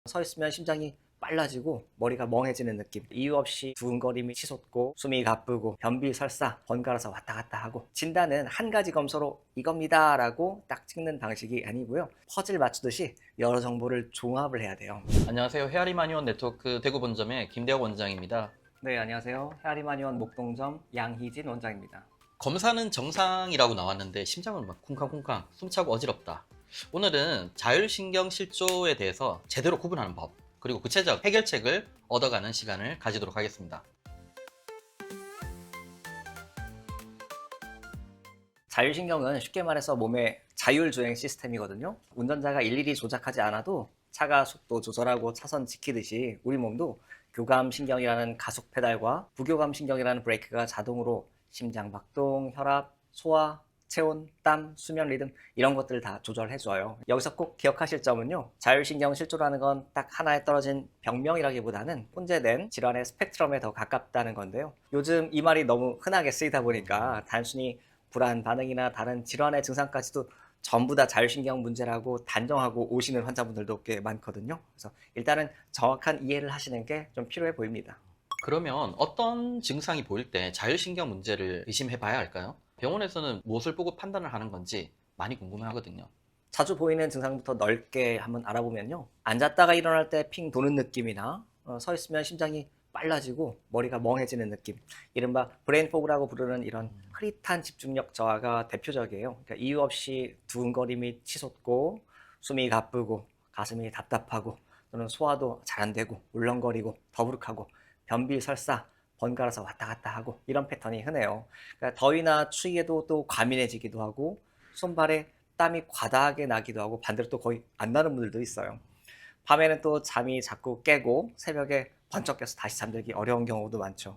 서 있으면 심장이 빨라지고 머리가 멍해지는 느낌, 이유 없이 두근거림이 치솟고 숨이 가쁘고 변비 설사 번갈아서 왔다 갔다 하고, 진단은 한 가지 검사로 이겁니다 라고 딱 찍는 방식이 아니고요, 퍼즐 맞추듯이 여러 정보를 종합을 해야 돼요. 안녕하세요. 헤아리마니원 네트워크 대구 본점의 김대혁 원장입니다. 네, 안녕하세요. 헤아리마니원 목동점 양희진 원장입니다. 검사는 정상이라고 나왔는데 심장은 막 쿵쾅쿵쾅 숨차고 어지럽다. 오늘은 자율신경 실조에 대해서 제대로 구분하는 법, 그리고 구체적 해결책을 얻어가는 시간을 가지도록 하겠습니다. 자율신경은 쉽게 말해서 몸의 자율주행 시스템이거든요. 운전자가 일일이 조작하지 않아도 차가 속도 조절하고 차선 지키듯이 우리 몸도 교감신경이라는 가속 페달과 부교감신경이라는 브레이크가 자동으로 심장 박동, 혈압, 소화, 체온, 땀, 수면 리듬 이런 것들을 다 조절해줘요. 여기서 꼭 기억하실 점은요, 자율신경 실조라는 건 딱 하나에 떨어진 병명이라기보다는 혼재된 질환의 스펙트럼에 더 가깝다는 건데요. 요즘 이 말이 너무 흔하게 쓰이다 보니까 단순히 불안 반응이나 다른 질환의 증상까지도 전부 다 자율신경 문제라고 단정하고 오시는 환자분들도 꽤 많거든요. 그래서 일단은 정확한 이해를 하시는 게 좀 필요해 보입니다. 그러면 어떤 증상이 보일 때 자율신경 문제를 의심해 봐야 할까요? 병원에서는 무엇을 보고 판단을 하는 건지 많이 궁금해하거든요. 자주 보이는 증상부터 넓게 한번 알아보면요, 앉았다가 일어날 때 핑 도는 느낌이나 서 있으면 심장이 빨라지고 머리가 멍해지는 느낌, 이른바 브레인 포그라고 부르는 이런 흐릿한 집중력 저하가 대표적이에요. 그러니까 이유 없이 두근거림이 치솟고 숨이 가쁘고 가슴이 답답하고 또는 소화도 잘 안 되고 울렁거리고 더부룩하고 변비 설사 번갈아서 왔다 갔다 하고, 이런 패턴이 흔해요. 그러니까 더위나 추위에도 또 과민해지기도 하고 손발에 땀이 과다하게 나기도 하고 반대로 또 거의 안 나는 분들도 있어요. 밤에는 또 잠이 자꾸 깨고 새벽에 번쩍 깨서 다시 잠들기 어려운 경우도 많죠.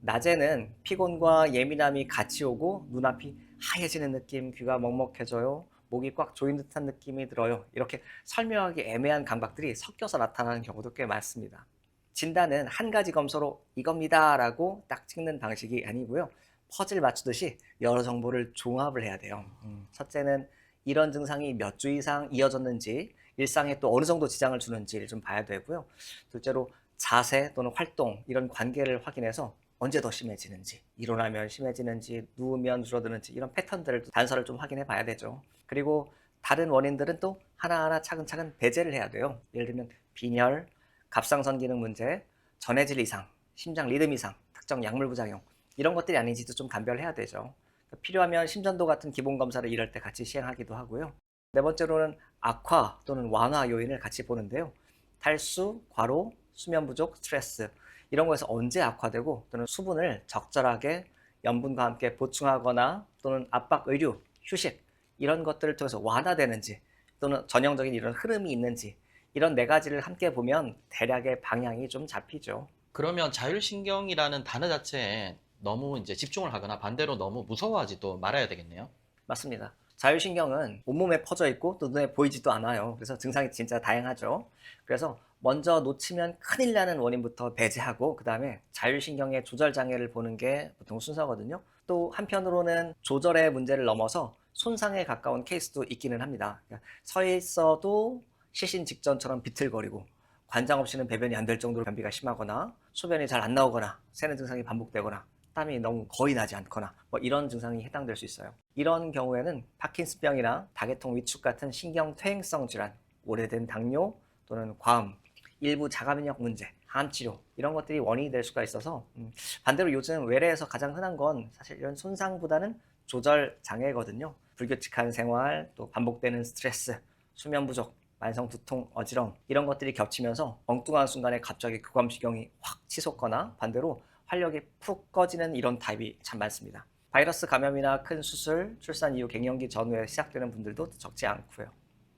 낮에는 피곤과 예민함이 같이 오고 눈앞이 하얘지는 느낌, 귀가 먹먹해져요, 목이 꽉 조인 듯한 느낌이 들어요. 이렇게 설명하기 애매한 감각들이 섞여서 나타나는 경우도 꽤 많습니다. 진단은 한 가지 검사로 이겁니다 라고 딱 찍는 방식이 아니고요, 퍼즐 맞추듯이 여러 정보를 종합을 해야 돼요. 첫째는 이런 증상이 몇 주 이상 이어졌는지, 일상에 또 어느 정도 지장을 주는지를 좀 봐야 되고요. 둘째로 자세 또는 활동, 이런 관계를 확인해서 언제 더 심해지는지, 일어나면 심해지는지, 누우면 줄어드는지, 이런 패턴들을, 단서를 좀 확인해 봐야 되죠. 그리고 다른 원인들은 또 하나하나 차근차근 배제를 해야 돼요. 예를 들면 빈혈, 갑상선 기능 문제, 전해질 이상, 심장 리듬 이상, 특정 약물 부작용, 이런 것들이 아닌지도 좀 감별해야 되죠. 필요하면 심전도 같은 기본 검사를 이럴 때 같이 시행하기도 하고요. 네 번째로는 악화 또는 완화 요인을 같이 보는데요. 탈수, 과로, 수면 부족, 스트레스, 이런 거에서 언제 악화되고 또는 수분을 적절하게 염분과 함께 보충하거나 또는 압박 의류, 휴식, 이런 것들을 통해서 완화되는지 또는 전형적인 이런 흐름이 있는지, 이런 네 가지를 함께 보면 대략의 방향이 좀 잡히죠. 그러면 자율신경이라는 단어 자체에 너무 이제 집중을 하거나 반대로 너무 무서워하지도 말아야 되겠네요. 맞습니다. 자율신경은 온몸에 퍼져 있고 또 눈에 보이지도 않아요. 그래서 증상이 진짜 다양하죠. 그래서 먼저 놓치면 큰일 나는 원인부터 배제하고, 그 다음에 자율신경의 조절 장애를 보는 게 보통 순서거든요. 또 한편으로는 조절의 문제를 넘어서 손상에 가까운 케이스도 있기는 합니다. 그러니까 서 있어도 시신 직전처럼 비틀거리고 관장 없이는 배변이 안 될 정도로 변비가 심하거나 소변이 잘 안 나오거나 새는 증상이 반복되거나 땀이 너무 거의 나지 않거나 이런 증상이 해당될 수 있어요. 이런 경우에는 파킨슨병이나 다계통 위축 같은 신경퇴행성 질환, 오래된 당뇨 또는 과음, 일부 자가면역 문제, 암치료, 이런 것들이 원인이 될 수가 있어서, 반대로 요즘 외래에서 가장 흔한 건 사실 이런 손상보다는 조절 장애거든요. 불규칙한 생활, 또 반복되는 스트레스, 수면 부족, 만성 두통, 어지러움, 이런 것들이 겹치면서 엉뚱한 순간에 갑자기 교감신경이 확 치솟거나 반대로 활력이 푹 꺼지는 이런 타입이 참 많습니다. 바이러스 감염이나 큰 수술, 출산 이후 갱년기 전후에 시작되는 분들도 적지 않고요.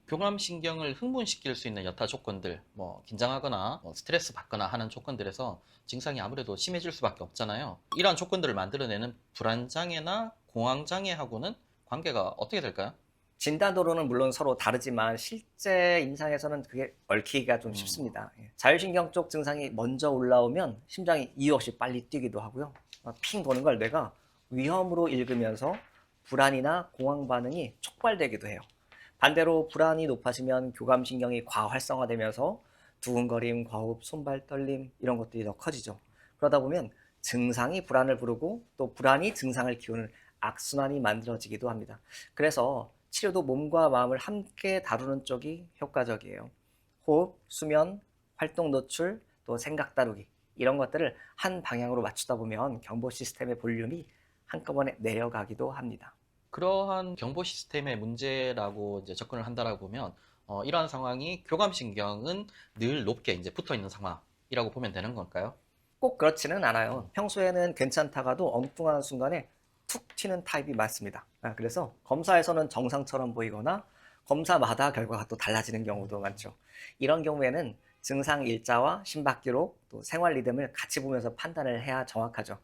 교감신경을 흥분시킬 수 있는 여타 조건들, 긴장하거나 스트레스 받거나 하는 조건들에서 증상이 아무래도 심해질 수밖에 없잖아요. 이러한 조건들을 만들어내는 불안장애나 공황장애하고는 관계가 어떻게 될까요? 진단으로는 물론 서로 다르지만 실제 임상에서는 그게 얽히기가 좀 쉽습니다. 자율신경 쪽 증상이 먼저 올라오면 심장이 이유 없이 빨리 뛰기도 하고요. 핑 도는 걸 뇌가 위험으로 읽으면서 불안이나 공황 반응이 촉발되기도 해요. 반대로 불안이 높아지면 교감신경이 과활성화되면서 두근거림, 과호흡, 손발 떨림 이런 것들이 더 커지죠. 그러다 보면 증상이 불안을 부르고 또 불안이 증상을 키우는 악순환이 만들어지기도 합니다. 그래서 치료도 몸과 마음을 함께 다루는 쪽이 효과적이에요. 호흡, 수면, 활동 노출, 또 생각 다루기 이런 것들을 한 방향으로 맞추다 보면 경보 시스템의 볼륨이 한꺼번에 내려가기도 합니다. 그러한 경보 시스템의 문제라고 이제 접근을 한다라고 보면 이러한 상황이 교감신경은 늘 높게 이제 붙어 있는 상황이라고 보면 되는 걸까요? 꼭 그렇지는 않아요. 평소에는 괜찮다가도 엉뚱한 순간에 툭 튀는 타입이 많습니다. 그래서 검사에서는 정상처럼 보이거나 검사마다 결과가 또 달라지는 경우도 많죠. 이런 경우에는 증상 일자와 심박 기록, 또 생활 리듬을 같이 보면서 판단을 해야 정확하죠.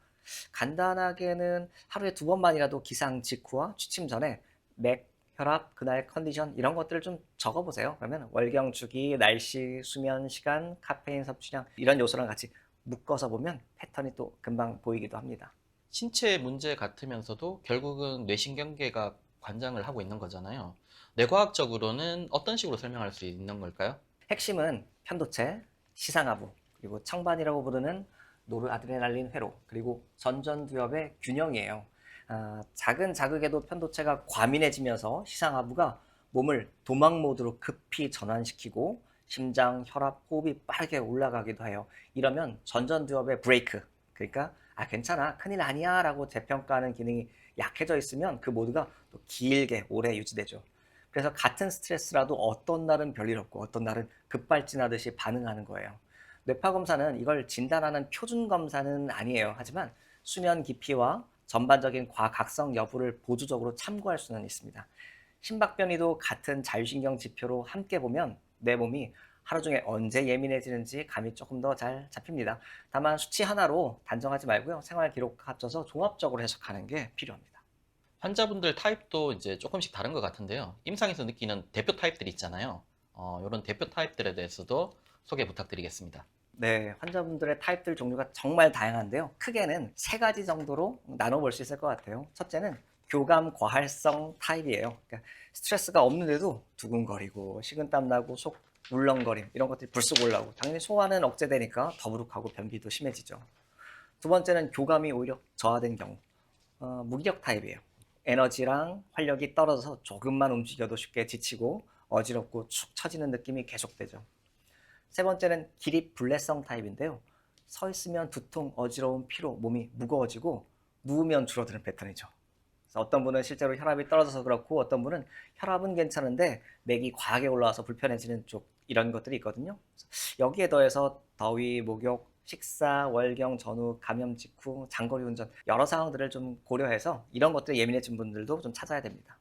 간단하게는 하루에 2번만이라도 기상 직후와 취침 전에 맥, 혈압, 그날 컨디션 이런 것들을 좀 적어보세요. 그러면 월경 주기, 날씨, 수면 시간, 카페인 섭취량 이런 요소랑 같이 묶어서 보면 패턴이 또 금방 보이기도 합니다. 신체 문제 같으면서도 결국은 뇌신경계가 관장을 하고 있는 거잖아요. 뇌과학적으로는 어떤 식으로 설명할 수 있는 걸까요? 핵심은 편도체, 시상하부, 그리고 청반이라고 부르는 노르아드레날린 회로, 그리고 전전두엽의 균형이에요. 작은 자극에도 편도체가 과민해지면서 시상하부가 몸을 도망 모드로 급히 전환시키고 심장, 혈압, 호흡이 빠르게 올라가기도 해요. 이러면 전전두엽의 브레이크, 그러니까 괜찮아, 큰일 아니야 라고 재평가하는 기능이 약해져 있으면 그 모드가 또 길게 오래 유지되죠. 그래서 같은 스트레스라도 어떤 날은 별일 없고 어떤 날은 급발진하듯이 반응하는 거예요. 뇌파 검사는 이걸 진단하는 표준 검사는 아니에요. 하지만 수면 깊이와 전반적인 과각성 여부를 보조적으로 참고할 수는 있습니다. 심박변이도 같은 자율신경 지표로 함께 보면 내 몸이 하루 중에 언제 예민해지는지 감이 조금 더 잘 잡힙니다. 다만 수치 하나로 단정하지 말고요. 생활 기록과 합쳐서 종합적으로 해석하는 게 필요합니다. 환자분들 타입도 이제 조금씩 다른 것 같은데요. 임상에서 느끼는 대표 타입들이 있잖아요. 이런 대표 타입들에 대해서도 소개 부탁드리겠습니다. 네, 환자분들의 타입들 종류가 정말 다양한데요. 크게는 3가지 정도로 나눠볼 수 있을 것 같아요. 첫째는 교감 과할성 타입이에요. 그러니까 스트레스가 없는데도 두근거리고 식은땀 나고 속 울렁거림 이런 것들이 불쑥 올라오고 당연히 소화는 억제되니까 더부룩하고 변비도 심해지죠. 두 번째는 교감이 오히려 저하된 경우, 무기력 타입이에요. 에너지랑 활력이 떨어져서 조금만 움직여도 쉽게 지치고 어지럽고 축 처지는 느낌이 계속되죠. 세 번째는 기립불내성 타입인데요. 서 있으면 두통, 어지러움, 피로, 몸이 무거워지고 누우면 줄어드는 패턴이죠. 그래서 어떤 분은 실제로 혈압이 떨어져서 그렇고 어떤 분은 혈압은 괜찮은데 맥이 과하게 올라와서 불편해지는 쪽 이런 것들이 있거든요. 여기에 더해서 더위, 목욕, 식사, 월경, 전후, 감염 직후, 장거리 운전 여러 상황들을 좀 고려해서 이런 것들에 예민해진 분들도 좀 찾아야 됩니다.